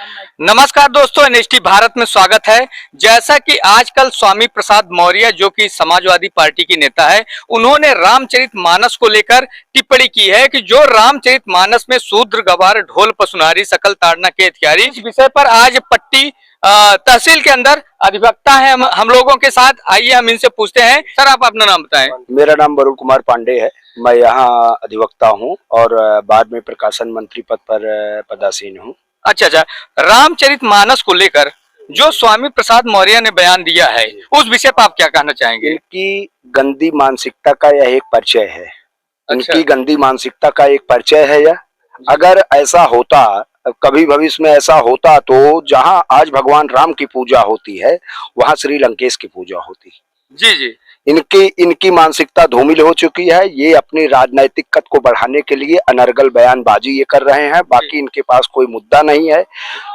नमस्कार दोस्तों, एनएसटी भारत में स्वागत है। जैसा कि आजकल स्वामी प्रसाद मौर्य जो कि समाजवादी पार्टी के नेता है, उन्होंने रामचरितमानस को लेकर टिप्पणी की है कि जो रामचरितमानस में शूद्र गवार ढोल पसुनारी सकल ताड़ना के हथियारी, इस विषय पर आज पट्टी तहसील के अंदर अधिवक्ता है हम लोगों के साथ। आइए हम इनसे पूछते हैं। सर, आप अपना नाम बताएं। मेरा नाम वरुण कुमार पांडे है। मैं यहाँ अधिवक्ता हूँ और बाद में प्रकाशन मंत्री पद पर पदासीन हूँ। अच्छा, रामचरितमानस को लेकर जो स्वामी प्रसाद मौर्य ने बयान दिया है, उस विषय पर आप क्या कहना चाहेंगे? इनकी गंदी मानसिकता का यह एक परिचय है। अच्छा। इनकी गंदी मानसिकता का एक परिचय है यह। अगर ऐसा होता, कभी भविष्य में ऐसा होता, तो जहाँ आज भगवान राम की पूजा होती है, वहाँ श्री लंकेश की पूजा होती। जी जी। इनकी मानसिकता धूमिल हो चुकी है। ये अपनी राजनैतिक कद को बढ़ाने के लिए अनर्गल बयानबाजी ये कर रहे हैं। बाकी इनके पास कोई मुद्दा नहीं है,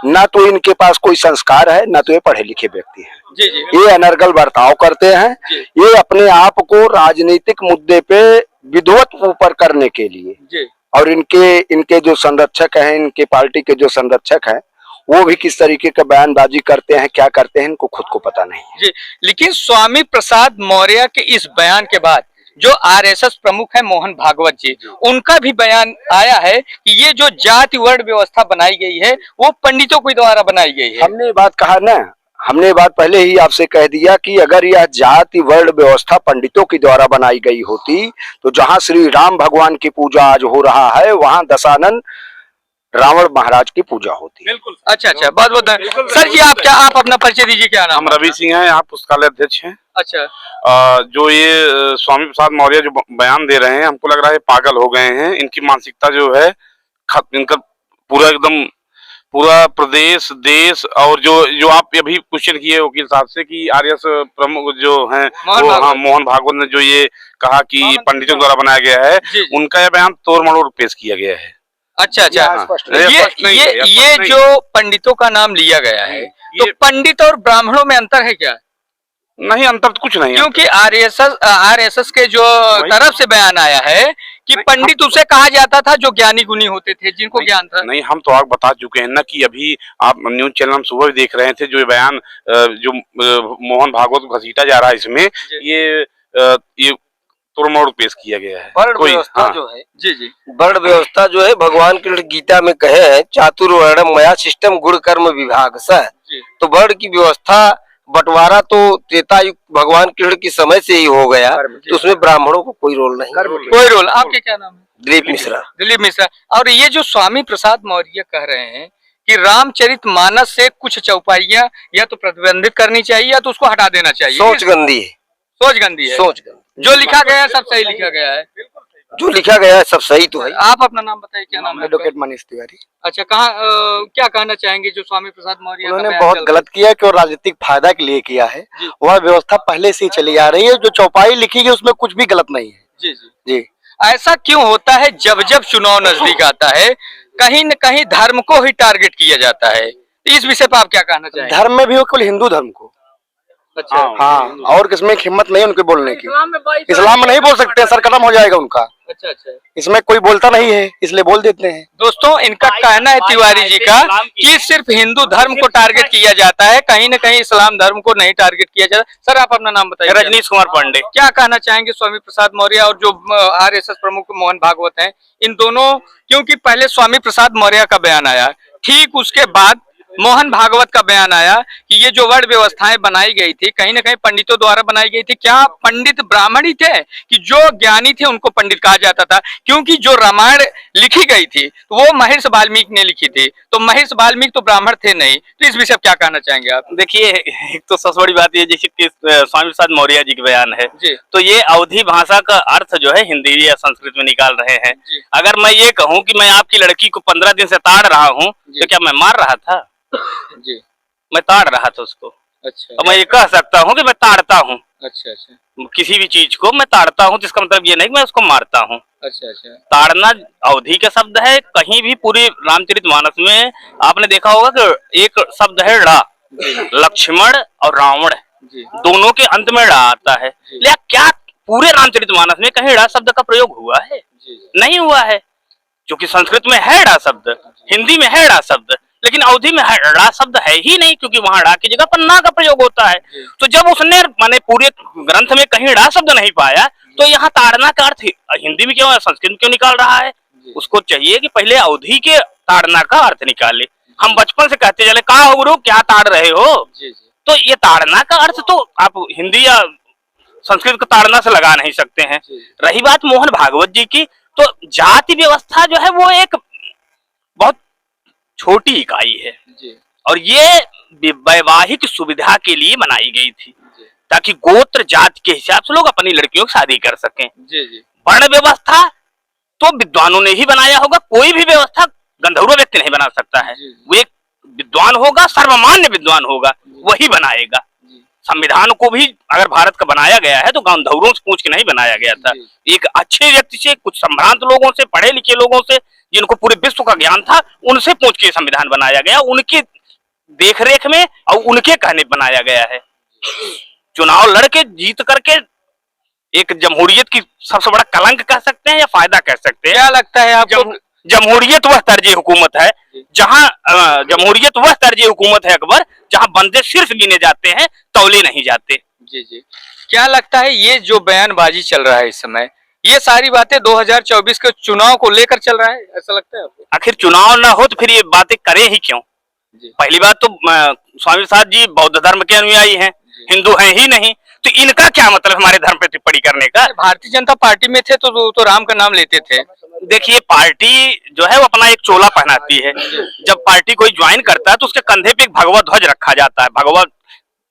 ना तो इनके पास कोई संस्कार है, ना तो ये पढ़े लिखे व्यक्ति हैं। जी जी। ये अनर्गल बर्ताव करते हैं। ये अपने आप को राजनीतिक मुद्दे पे विद्वत ऊपर करने के लिए, और इनके जो संरक्षक हैं, इनके पार्टी के जो संरक्षक हैं, वो भी किस तरीके का बयानबाजी करते हैं, क्या करते हैं, इनको खुद को पता नहीं है। जी, लेकिन स्वामी प्रसाद मौर्य के इस बयान के बाद जो आरएसएस प्रमुख है मोहन भागवत जी, उनका भी बयान आया है कि ये जो जाति वर्ण व्यवस्था बनाई गई है, वो पंडितों के द्वारा बनाई गई है। हमने बात कहा ना, हमने बात पहले ही आपसे कह दिया कि अगर यह जाति वर्ण व्यवस्था पंडितों के द्वारा बनाई गई होती, तो जहां श्री राम भगवान की पूजा आज हो रहा है, वहां दशानन रावण महाराज की पूजा होती है। बिल्कुल। अच्छा, बहुत बहुत सर जी, आप अपना परिचय दीजिए। क्या नाम? हम रवि सिंह हैं, यहाँ पुस्तकालय अध्यक्ष हैं। अच्छा। जो ये स्वामी प्रसाद मौर्य जो बयान दे रहे हैं, हमको लग रहा है पागल हो गए हैं। इनकी मानसिकता जो है, इनका पूरा एकदम पूरा प्रदेश देश, और जो आप अभी क्वेश्चन किए वकील साहब से कि आरएस प्रमुख जो हैं मोहन भागवत ने जो ये कहा कि पंडितों द्वारा बनाया गया है, उनका यह बयान तोड़ मरोड़ पेश किया गया है। अच्छा। ये जो पंडितों का नाम लिया गया है, तो पंडित और ब्राह्मणों में अंतर है क्या? नहीं, अंतर तो कुछ नहीं है, क्योंकि आरएसएस के जो तरफ से बयान आया है कि पंडित उसे कहा जाता था जो ज्ञानी गुणी होते थे, जिनको ज्ञान था। नहीं, हम तो आगे बता चुके हैं ना कि अभी आप न्यूज चैनल हम सुबह भी देख रहे थे, जो बयान जो मोहन भागवत को घसीटा जा रहा है, इसमें ये तोड़ पेश किया गया है। वर्ण व्यवस्था जो है, जी, वर्ण व्यवस्था जो है, भगवान कृष्ण गीता में कहे हैं, चातुर्वर्ण मया सिस्टम गुण कर्म विभाग स। तो वर्ण की व्यवस्था बंटवारा तो त्रेतायुग भगवान कृष्ण के समय से ही हो गया, तो उसमें ब्राह्मणों को कोई रोल नहीं। कोई रोल। आपके क्या नाम है? दिलीप मिश्रा। दिलीप मिश्रा। और ये जो स्वामी प्रसाद मौर्य कह रहे हैं कि रामचरितमानस से कुछ चौपाइयां या तो प्रतिबंधित करनी चाहिए या तो उसको हटा देना चाहिए। सोच गंदी है। सोच गंदी है। जो लिखा गया है सब सही लिखा गया है। जो लिखा गया है सब सही तो है। आप अपना नाम बताइए। क्या नाम है? एडवोकेट मनीष तिवारी। अच्छा, क्या कहना चाहेंगे जो स्वामी प्रसाद मौर्य? उन्होंने बहुत गलत किया कि और राजनीतिक फायदा के लिए किया है। वह व्यवस्था पहले से ही चली आ रही है। जो चौपाई लिखी गई उसमें कुछ भी गलत नहीं है। जी। ऐसा क्यों होता है जब चुनाव नजदीक आता है, कहीं न कहीं धर्म को ही टारगेट किया जाता है? इस विषय पर आप क्या कहना चाहेंगे? धर्म में भी केवल हिंदू धर्म को। अच्छा। हाँ, और किसमें हिम्मत नहीं उनके बोलने की। इस्लाम में नहीं बोल सकते, सर खत्म हो जाएगा उनका। अच्छा। इसमें कोई बोलता नहीं है, इसलिए बोल देते हैं। दोस्तों, इनका कहना है तिवारी जी का कि सिर्फ हिंदू धर्म को टारगेट किया जाता है, कहीं न कहीं इस्लाम धर्म को नहीं टारगेट किया जाता। सर, आप अपना नाम बताइए। रजनीश कुमार पांडे। क्या कहना चाहेंगे स्वामी प्रसाद मौर्य और जो आरएसएस प्रमुख मोहन भागवत हैं, इन दोनों? क्योंकि पहले स्वामी प्रसाद मौर्य का बयान आया, ठीक उसके बाद मोहन भागवत का बयान आया कि ये जो वर्ण व्यवस्थाएं बनाई गई थी, कहीं ना कहीं पंडितों द्वारा बनाई गई थी। क्या पंडित ब्राह्मण ही थे कि जो ज्ञानी थे उनको पंडित कहा जाता था? क्योंकि जो रामायण लिखी गई थी तो वो महर्षि वाल्मीकि ने लिखी थी, तो महर्षि वाल्मीकि तो ब्राह्मण थे नहीं। तो इस विषय क्या कहना चाहेंगे आप? देखिए, एक तो सबसे बड़ी बात ये, जैसे कि स्वामी प्रसाद मौर्य जी का बयान है, तो ये अवधी भाषा का अर्थ जो है हिंदी या संस्कृत में निकाल रहे हैं। अगर मैं ये कहूँ कि मैं आपकी लड़की को 15 दिन से ताड़ रहा हूँ, तो क्या मैं मार रहा था? जी, मैं ताड़ रहा था उसको। अच्छा। और मैं ये कह सकता हूँ कि मैं ताड़ता हूँ। अच्छा। किसी भी चीज को मैं ताड़ता हूँ, तो इसका मतलब ये नहीं कि मैं उसको मारता हूँ। अच्छा। ताड़ना अवधि का शब्द है। कहीं भी पूरी रामचरितमानस में आपने देखा होगा कि एक शब्द है ड़ा। लक्ष्मण और रावण दोनों के अंत में ड़ा आता है। क्या पूरे रामचरितमानस में कहीं ड़ा शब्द का प्रयोग हुआ है? नहीं हुआ है। क्योंकि संस्कृत में है ड़ा शब्द, हिंदी में है ड़ा शब्द, लेकिन अवधि में ड़ा शब्द है ही नहीं, क्योंकि वहां ड़ा की जगह पर ना का प्रयोग होता है। तो जब उसने माने पूरे ग्रंथ में कहीं ड़ा शब्द नहीं पाया, तो यहाँ ताड़ना का अर्थ हिंदी में क्यों, संस्कृत में क्यों निकाल रहा है? उसको चाहिए कि पहले अवधि के ताड़ना का अर्थ निकाले। हम बचपन से कहते चले, कहा हो गुरु क्या ताड़ रहे हो? तो ये ताड़ना का अर्थ तो आप हिंदी या संस्कृत को ताड़ना से लगा नहीं सकते हैं। रही बात मोहन भागवत जी की, तो जाति व्यवस्था जो है वो एक बहुत छोटी इकाई है और ये वैवाहिक सुविधा के लिए बनाई गई थी, ताकि गोत्र जाति के हिसाब से लोग अपनी लड़कियों की शादी कर सकें। वर्ण व्यवस्था तो विद्वानों ने ही बनाया होगा, कोई भी व्यवस्था गंधर्व व्यक्ति नहीं बना सकता है। वो एक विद्वान होगा, सर्वमान्य विद्वान होगा, वही बनाएगा। संविधान को भी अगर भारत का बनाया गया है तो गंधर्वों से पूछ के नहीं बनाया गया था। एक अच्छे व्यक्ति से, कुछ संभ्रांत लोगों से, पढ़े लिखे लोगों से, जिनको पूरे विश्व का ज्ञान था, उनसे पूछ के संविधान बनाया गया, उनकी देखरेख में और उनके कहने बनाया गया है। चुनाव लड़के जीत करके एक जमहूरियत की सबसे बड़ा कलंक कह सकते हैं या फायदा कह सकते हैं? क्या लगता है आपको? जमहूरियत वह तर्ज हुकूमत है जहां जमहूरियत वह तर्ज हुकूमत है अकबर, जहां बंदे सिर्फ गिने जाते हैं, तौले नहीं जाते। जी। क्या लगता है ये जो बयानबाजी चल रहा है इस समय, ये सारी बातें 2024 के चुनाव को लेकर चल रहा है, ऐसा लगता है आपको? आखिर चुनाव ना हो तो फिर ये बातें करें ही क्यों? पहली बात तो स्वामी प्रसाद जी बौद्ध धर्म के अनुयायी हैं, हिंदू हैं ही नहीं, तो इनका क्या मतलब हमारे धर्म पे टिप्पणी करने का? भारतीय जनता पार्टी में थे तो राम का नाम लेते थे। देखिए, पार्टी जो है वो अपना एक चोला पहनाती है। जब पार्टी कोई ज्वाइन करता है तो उसके कंधे पे एक भगवा ध्वज रखा जाता है, भगवा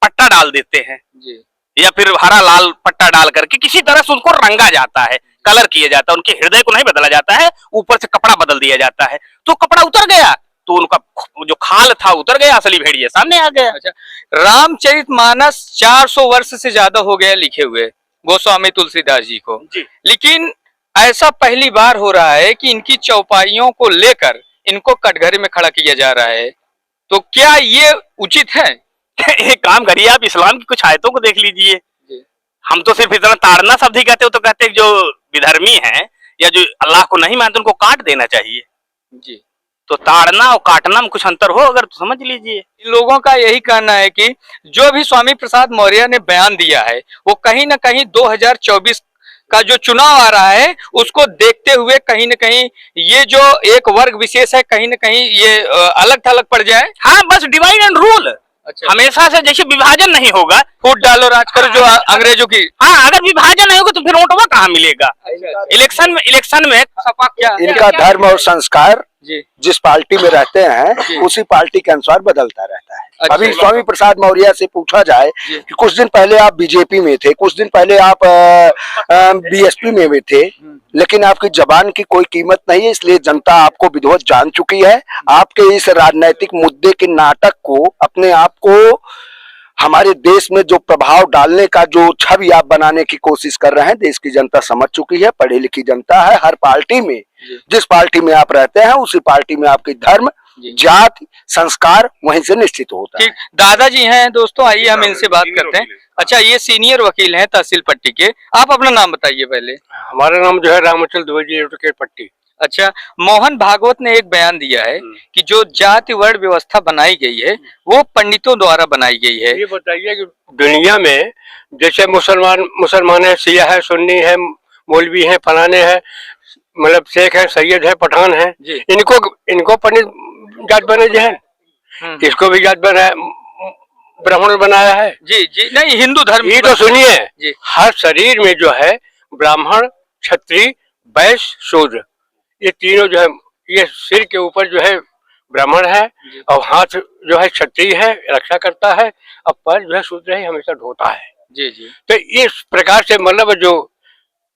पट्टा डाल देते हैं या फिर हरा लाल पट्टा डाल करके किसी तरह से उसको रंगा जाता है, कलर किया जाता है। उनके हृदय को नहीं बदला जाता है, ऊपर से कपड़ा बदल दिया जाता है। तो कपड़ा उतर गया तो उनका जो खाल था उतर गया, असली भेड़िया सामने आ गया। अच्छा, रामचरितमानस 400 वर्ष से ज्यादा हो गया लिखे हुए गोस्वामी तुलसीदास जी को, लेकिन ऐसा पहली बार हो रहा है कि इनकी चौपाइयों को लेकर इनको कटघरे में खड़ा किया जा रहा है। तो क्या ये उचित है? एक काम करिए, आप इस्लाम की कुछ आयतों को देख लीजिए। हम तो सिर्फ इतना ताड़ना शब्द ही कहते हो, तो कहते हैं जो विधर्मी हैं या जो अल्लाह को नहीं मानते उनको काट देना चाहिए। जी, तो ताड़ना और काटना में कुछ अंतर हो अगर तो समझ लीजिए। इन लोगों का यही कहना है कि जो भी स्वामी प्रसाद मौर्य ने बयान दिया है वो कहीं ना कहीं 2024 का जो चुनाव आ रहा है उसको देखते हुए कहीं न कहीं ये जो एक वर्ग विशेष है कहीं न कहीं ये अलग थलग पड़ जाए। हाँ, बस डिवाइड एंड रूल। अच्छा, हमेशा से जैसे विभाजन नहीं होगा, फूट डालो राज करो जो अंग्रेजों की। हाँ, अगर विभाजन नहीं होगा तो फिर वोटवा कहाँ मिलेगा? इलेक्शन में इनका धर्म और संस्कार जी जिस पार्टी में रहते हैं उसी पार्टी के अनुसार बदलता रहता है। अच्छा, अभी स्वामी प्रसाद मौर्य से पूछा जाए कि कुछ दिन पहले आप बीजेपी में थे, कुछ दिन पहले आप बीएसपी में भी थे, लेकिन आपकी जबान की कोई कीमत नहीं है, इसलिए जनता आपको विधिवत जान चुकी है। आपके इस राजनीतिक मुद्दे के नाटक को, अपने आप को हमारे देश में जो प्रभाव डालने का जो छवि आप बनाने की कोशिश कर रहे हैं, देश की जनता समझ चुकी है, पढ़ी लिखी जनता है। हर पार्टी में, जिस पार्टी में आप रहते हैं उसी पार्टी में आपकी धर्म, जाति, संस्कार वहीं से निश्चित होता है। दादाजी हैं दोस्तों, आइए हम इनसे बात करते हैं। अच्छा, ये सीनियर वकील हैं तहसील पट्टी के, आप अपना नाम बताइए पहले। हमारा नाम जो है रामचल द्विवेदी एडवोकेट पट्टी। अच्छा, मोहन भागवत ने एक बयान दिया है कि जो जाति वर्ण व्यवस्था बनाई गई है वो पंडितों द्वारा बनाई गई है। ये बताइए कि दुनिया में जैसे मुसलमान है, शिया है, सुन्नी है, मौलवी है, फलाने है, मतलब शेख है, सैयद है, पठान है, इनको पंडित जात बने जो है, इसको भी जात बनाया, ब्राह्मण बनाया है। जी, नहीं हिंदू धर्म। ये तो सुनिए, हर शरीर में जो है ब्राह्मण, क्षत्रिय, वैश्य, शूद्र, ये तीनों जो है, ये सिर के ऊपर जो है ब्राह्मण है और हाथ जो है क्षत्रिय है, रक्षा करता है, और पैर जो है शूद्र है, हमेशा ढोता है। जी। तो इस प्रकार से मतलब जो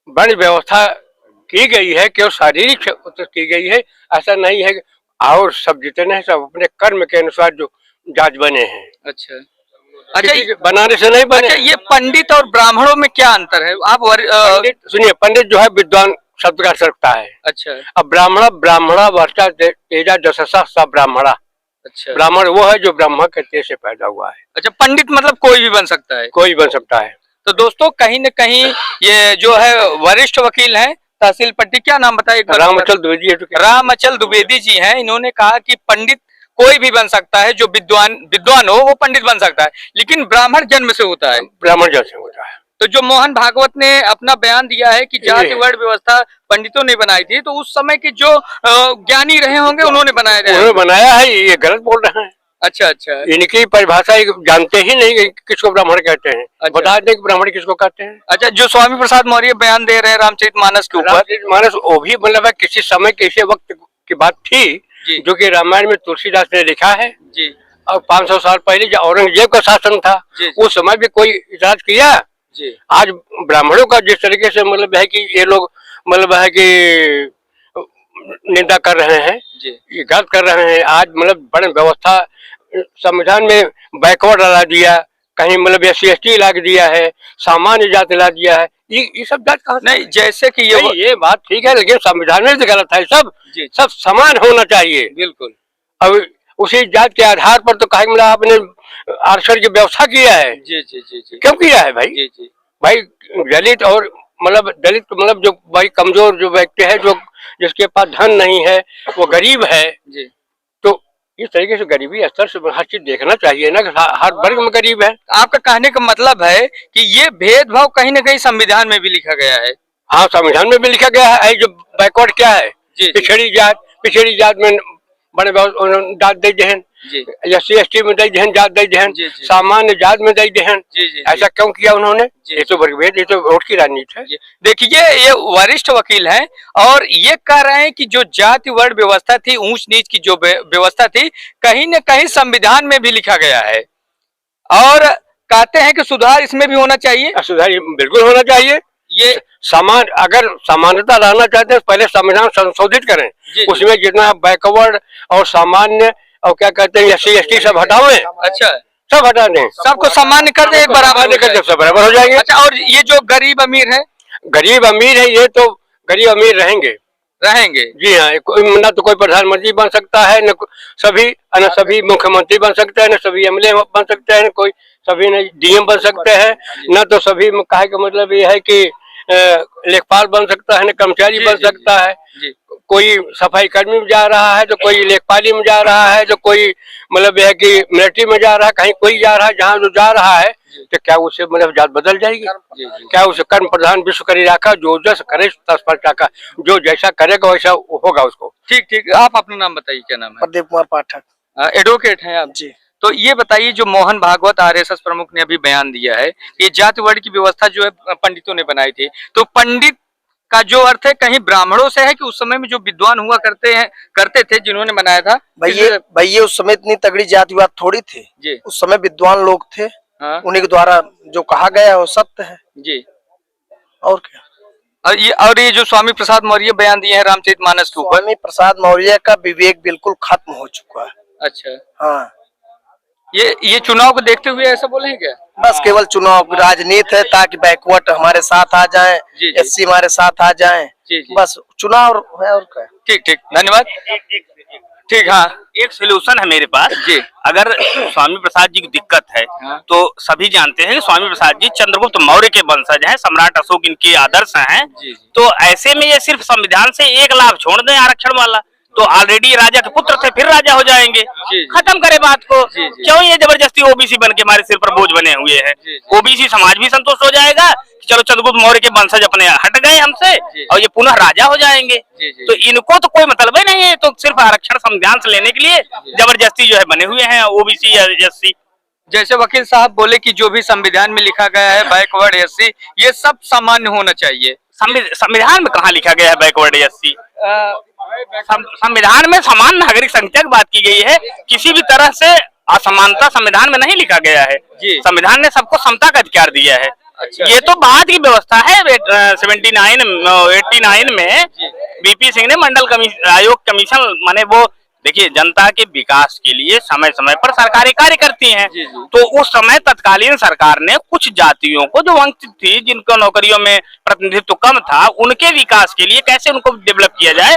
वर्ण व्यवस्था की गई है कि शारीरिक की गई है, ऐसा नहीं है। और सब जितने हैं सब अपने कर्म के अनुसार जो जात बने हैं। अच्छा, बनाने से नहीं बने। अच्छा, ये पंडित और ब्राह्मणों में क्या अंतर है? आप सुनिए, पंडित जो है विद्वान शब्द का सकता है। अच्छा, अब ब्राह्मणा वर्षा तेजा जससा सा ब्राह्मणा। अच्छा, ब्राह्मण वो है जो ब्रह्मा के तेज से पैदा हुआ है। अच्छा, पंडित मतलब कोई भी बन सकता है? कोई बन सकता है। तो दोस्तों कहीं न कहीं ये जो है वरिष्ठ वकील हैं तहसील पट्टी, क्या नाम बताइए? रामचल द्विवेदी। रामचल द्विवेदी जी हैं। इन्होंने कहा कि पंडित कोई भी बन सकता है, जो विद्वान हो वो पंडित बन सकता है, लेकिन ब्राह्मण जन्म से होता है। ब्राह्मण जैसे होता है। तो जो मोहन भागवत ने अपना बयान दिया है कि जाति वर्ण व्यवस्था पंडितों ने बनाई थी, तो उस समय के जो ज्ञानी रहे होंगे उन्होंने बनाया है, ये गलत बोल रहे हैं। अच्छा अच्छा, इनकी परिभाषा जानते ही नहीं कि किसको ब्राह्मण कहते हैं। अच्छा। बता दें कि ब्राह्मण किसको कहते हैं। अच्छा, जो स्वामी प्रसाद मौर्य बयान दे रहे हैं रामचरितमानस के ऊपर, रामचरितमानस वो भी मतलब है किसी समय किसी वक्त की बात थी, जो कि रामायण में तुलसीदास ने लिखा है जी। और 500 साल पहले जो औरंगजेब का शासन था उस समय भी कोई इजाज किया जी। आज ब्राह्मणों का जिस तरीके से मतलब है कि ये लोग मतलब है कि निंदा कर रहे हैं, ये गलत कर रहे हैं। आज मतलब बड़े व्यवस्था संविधान में बैकवर्ड ला दिया, कहीं मतलब SC/ST ला दिया है, सामान्य जाति ला दिया है। ये सब जात कहाँ नहीं, जैसे कि ये बात ठीक है, लेकिन संविधान में तो गलत है। सब समान होना चाहिए। बिल्कुल। अब उसी जात के आधार पर तो कहा मतलब आपने आरक्षण की व्यवस्था किया है। जी जी जी जी। क्यों किया है भाई? जी जी। भाई दलित और दलित मतलब जो भाई कमजोर जो व्यक्ति है, जो जिसके पास धन नहीं है, वो गरीब है जी। तो इस तरीके से गरीबी स्तर से हर चीज देखना चाहिए ना, हर वर्ग में गरीब है। आपका कहने का मतलब है कि ये भेदभाव कहीं ना कहीं संविधान में भी लिखा गया है। हाँ, संविधान में भी लिखा गया है। जो बैकवर्ड क्या है, पिछड़ी जात में बड़े जात दे देहन, SC/ST में दे देहन, जात दे देहन, सामान्य जात में दे देहन। ऐसा क्यों किया उन्होंने? ये तो वर्गभेद, ये तो वोट की राजनीति है। देखिए, ये वरिष्ठ वकील हैं और ये कह रहे हैं कि जो जाति वर्ण व्यवस्था थी, ऊंच नीच की जो व्यवस्था थी, कहीं न कहीं संविधान में भी लिखा गया है और कहते हैं कि सुधार इसमें भी होना चाहिए। सुधार बिल्कुल होना चाहिए। ये अगर समानता लाना चाहते हैं पहले संविधान संशोधित करें, उसमें जितना बैकवर्ड और सामान्य और क्या कहते हैं SC/ST सब हटावे। अच्छा, सब हटा दें, सबको सामान्य कर दें, बराबर कर दें, सब बराबर हो जाएंगे। अच्छा, और ये जो गरीब अमीर है ये तो गरीब अमीर रहेंगे। जी हाँ, न तो कोई प्रधानमंत्री बन सकता है, न सभी मुख्यमंत्री बन सकते हैं, न सभी MLA बन सकते हैं, कोई सभी न DM बन सकते हैं, न तो सभी कहा का मतलब ये है कि लेखपाल बन सकता है, न कर्मचारी बन सकता है। कोई सफाई कर्मी में जा रहा है, तो कोई लेखपाली में जा रहा है, तो कोई मतलब यह है कि मिलिट्री में जा रहा है, कहीं कोई जा रहा है। जहाँ जो जा रहा है तो क्या उससे मतलब जात बदल जाएगी? क्या उसे कर्म प्रधान विश्व करी राखा, जो जस करे तस पर टाका, जो जैसा करेगा वैसा होगा उसको। ठीक। आप अपना नाम बताइए, क्या नाम है? प्रदीप कुमार पाठक, एडवोकेट हैं आप जी। तो ये बताइए, जो मोहन भागवत RSS प्रमुख ने अभी बयान दिया है, ये जाति वर्ण की व्यवस्था जो है पंडितों ने बनाई थी, तो पंडित का जो अर्थ है कहीं ब्राह्मणों से है कि उस समय में जो विद्वान हुआ करते थे जिन्होंने बनाया था? भाई उस समय इतनी तगड़ी जातिवाद थोड़ी थी जी। उस समय विद्वान लोग थे। हाँ? उन्हीं के द्वारा जो कहा गया वो सत्य है जी। और क्या? और ये जो स्वामी प्रसाद मौर्य बयान दिए हैं रामचरितमानस के ऊपर, स्वामी प्रसाद मौर्य का विवेक बिल्कुल खत्म हो चुका है। अच्छा, हाँ। ये चुनाव को देखते हुए ऐसा बोले हैं क्या? बस केवल चुनाव की राजनीति है, ताकि बैकवर्ड हमारे साथ आ जाएं, SC हमारे साथ आ जाएं। बस चुनाव है और क्या। ठीक, धन्यवाद। ठीक, हाँ, एक सोल्यूशन है मेरे पास जी। अगर स्वामी प्रसाद जी की दिक्कत है तो सभी जानते हैं कि स्वामी प्रसाद जी चंद्रगुप्त मौर्य के वंशज हैं, सम्राट अशोक इनके आदर्श हैं। तो ऐसे में ये सिर्फ संविधान से एक लाभ छोड़ दें आरक्षण वाला, तो ऑलरेडी राजा के पुत्र थे, फिर राजा हो जाएंगे। खत्म करे बात को। क्यों ये जबरदस्ती OBC बन के हमारे सिर पर बोझ बने हुए हैं? OBC समाज भी संतुष्ट हो जाएगा कि चलो चंद्रगुप्त मौर्य के वंशज अपने हट गए हमसे और ये पुनः राजा हो जाएंगे। तो इनको तो कोई मतलब ही नहीं है, तो सिर्फ आरक्षण संविधान से लेने के लिए जबरदस्ती जो है बने हुए हैं OBC या SC। जैसे वकील साहब बोले कि जो भी संविधान में लिखा गया है बैकवर्ड SC, ये सब सामान्य होना चाहिए। संविधान में कहाँ लिखा गया है बैकवर्ड SC? संविधान में समान नागरिक संख्या की बात की गई है, किसी भी तरह से असमानता संविधान में नहीं लिखा गया है। संविधान ने सबको समता का अधिकार दिया है। अच्छा, ये तो बाद की व्यवस्था है। 89 में BP सिंह ने मंडल आयोग कमीशन माने वो देखिए जनता के विकास के लिए समय समय पर सरकारें कार्य करती हैं। तो उस समय तत्कालीन सरकार ने कुछ जातियों को जो वंचित थी, जिनको नौकरियों में प्रतिनिधित्व कम था, उनके विकास के लिए कैसे उनको डेवलप किया जाए,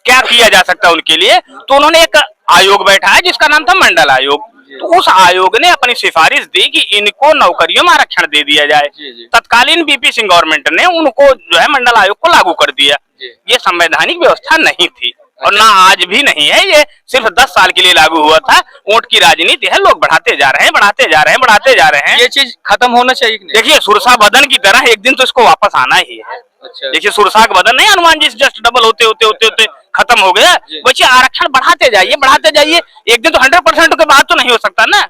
क्या किया जा सकता है उनके लिए, तो उन्होंने एक आयोग बैठाया जिसका नाम था मंडल आयोग। तो उस आयोग ने अपनी सिफारिश दी कि इनको नौकरियों में आरक्षण दे दिया जाए। तत्कालीन BP सिंह गवर्नमेंट ने उनको जो है मंडल आयोग को लागू कर दिया। ये संवैधानिक व्यवस्था नहीं थी। और ना आज भी नहीं है, ये सिर्फ 10 साल के लिए लागू हुआ था। वोट की राजनीति है, लोग बढ़ाते जा रहे हैं, बढ़ाते जा रहे हैं, बढ़ाते जा रहे हैं। ये चीज खत्म होना चाहिए कि नहीं? देखिए सुरसा बदन की तरह एक दिन तो इसको वापस आना ही है। अच्छा। देखिए सुरसा का बदन नहीं, हनुमान जी जस्ट डबल होते होते होते होते खत्म हो गया। बच्चे आरक्षण बढ़ाते जाइए, बढ़ाते जाइए, एक दिन तो 100% के बाद तो नहीं हो सकता ना।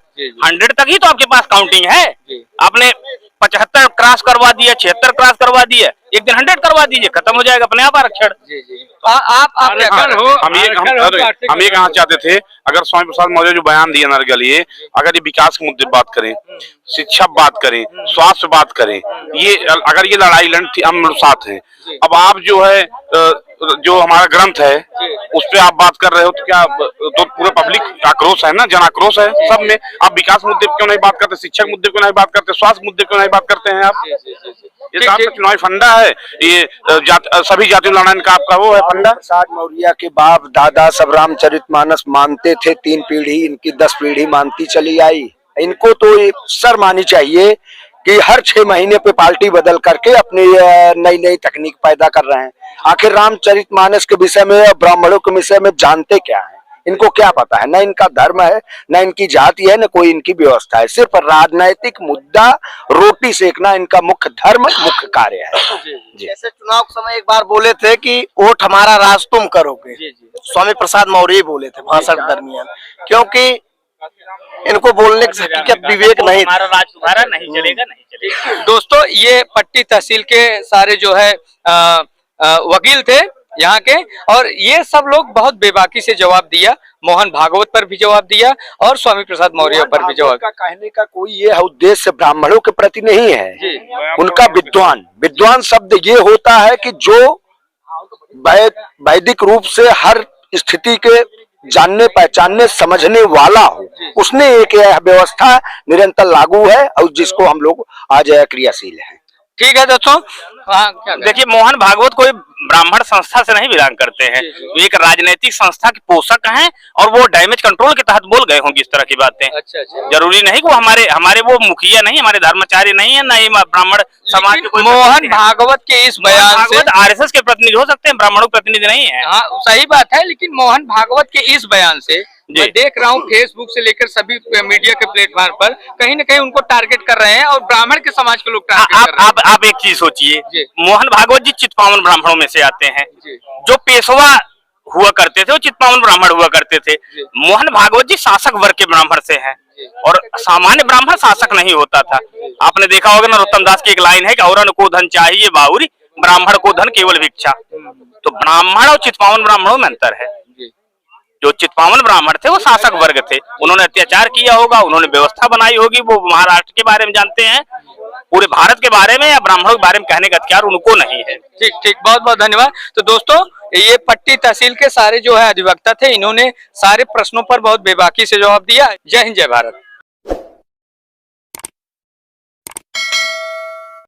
100 तक ही तो आपके पास काउंटिंग है। आपने 75 क्रॉस करवा दिया, 76 क्रॉस करवा दिया, एक दिन 100 करवा दीजिए, खत्म हो जाएगा अपने आप आरक्षण। आप क्या कर रहे हो? हम ये कहना चाहते थे, अगर स्वामी प्रसाद मौर्य जो बयान दिया नरगलिए, अगर ये विकास के मुद्दे बात करें, शिक्षा बात करें, स्वास्थ्य बात करें, ये अगर ये लड़ाई लड़ती हम लोग साथ हैं। अब आप जो है जो हमारा ग्रंथ है उस पे आप बात कर रहे हो, तो क्या तो पूरे पब्लिक आक्रोश है ना, जन आक्रोश है सब में। आप विकास मुद्दे क्यों नहीं बात करते, शिक्षा मुद्दे क्यों नहीं बात करते, स्वास्थ्य मुद्दे क्यों नहीं बात करते हैं आप? ये तो आपका चुनावी फंडा है, ये सभी जातियों लड़ाने का आपका वो है फंडा। प्रसाद मौर्य के बाप दादा सब रामचरितमानस मानते थे, 3 पीढ़ी इनकी 10 पीढ़ी मानती चली आई। इनको तो शर्म आनी चाहिए कि हर 6 महीने पे पार्टी बदल करके अपनी नई नई तकनीक पैदा कर रहे हैं। आखिर रामचरितमानस के विषय में, ब्राह्मणों के विषय में जानते क्या है? इनको क्या पता है? न इनका धर्म है, न इनकी जाति है, न कोई इनकी व्यवस्था है। सिर्फ राजनैतिक मुद्दा, रोटी सेकना इनका मुख्य धर्म, मुख्य कार्य है। जैसे चुनाव के समय एक बार बोले थे कि वोट हमारा राज तुम करोगे, स्वामी प्रसाद मौर्य बोले थे भाषण के दरमियान, क्योंकि इनको बोलने की हकीकत विवेक नहीं। हमारा राज तुम्हारा नहीं चलेगा, नहीं चलेगा। दोस्तों, ये पट्टी तहसील के सारे जो है वकील थे यहाँ के, और ये सब लोग बहुत बेबाकी से जवाब दिया। मोहन भागवत पर भी जवाब दिया और स्वामी प्रसाद मौर्य पर भी जवाब। का कहने का कोई ये उद्देश्य ब्राह्मणों के प्रति नहीं है। उनका विद्वान शब्द ये होता है कि जो वैदिक रूप से हर स्थिति के जानने, पहचानने, समझने वाला हो, उसने एक व्यवस्था निरंतर लागू है और जिसको हम लोग आज क्रियाशील हैं। ठीक है दोस्तों। हाँ, देखिए मोहन भागवत कोई ब्राह्मण संस्था से नहीं बिलोंग करते हैं, वो एक राजनीतिक संस्था के पोषक हैं और वो डैमेज कंट्रोल के तहत बोल गए होंगे इस तरह की बातें। अच्छा। जरूरी नहीं कि वो हमारे वो मुखिया नहीं, हमारे धर्मचारी नहीं है, ना ही ब्राह्मण समाज के कोई। मोहन भागवत के इस बयान से आरएसएस के प्रतिनिधि हो सकते हैं, ब्राह्मणों के प्रतिनिधि नहीं है। हाँ, सही बात है, लेकिन मोहन भागवत के इस बयान से मैं देख रहा हूँ फेसबुक से लेकर सभी मीडिया के प्लेटफॉर्म पर कहीं न कहीं उनको टारगेट कर रहे हैं और ब्राह्मण के समाज के लोग टारगेट कर रहे हैं। आप एक चीज सोचिए, मोहन भागवत जी चित्पावन ब्राह्मणों में से आते हैं। जो पेशवा हुआ करते थे वो चित्पावन ब्राह्मण हुआ करते थे। मोहन भागवत जी शासक वर्ग के ब्राह्मण से हैं और सामान्य ब्राह्मण शासक नहीं होता था। आपने देखा होगा नरोत्तम दास की एक लाइन है कि औरन को धन चाहिए बाहुरी, ब्राह्मण को धन केवल भिक्षा। तो ब्राह्मण और चित्पावन ब्राह्मणों में अंतर है। जो चित्पावन ब्राह्मण थे वो शासक वर्ग थे, उन्होंने अत्याचार किया होगा, उन्होंने व्यवस्था बनाई होगी, वो महाराष्ट्र के बारे में जानते हैं, पूरे भारत के बारे में या ब्राह्मणों के बारे में कहने का अधिकार उनको नहीं है। ठीक, बहुत बहुत धन्यवाद। तो दोस्तों, ये पट्टी तहसील के सारे जो है अधिवक्ता थे, इन्होंने सारे प्रश्नों पर बहुत बेबाकी से जवाब दिया। जय हिंद, जय भारत।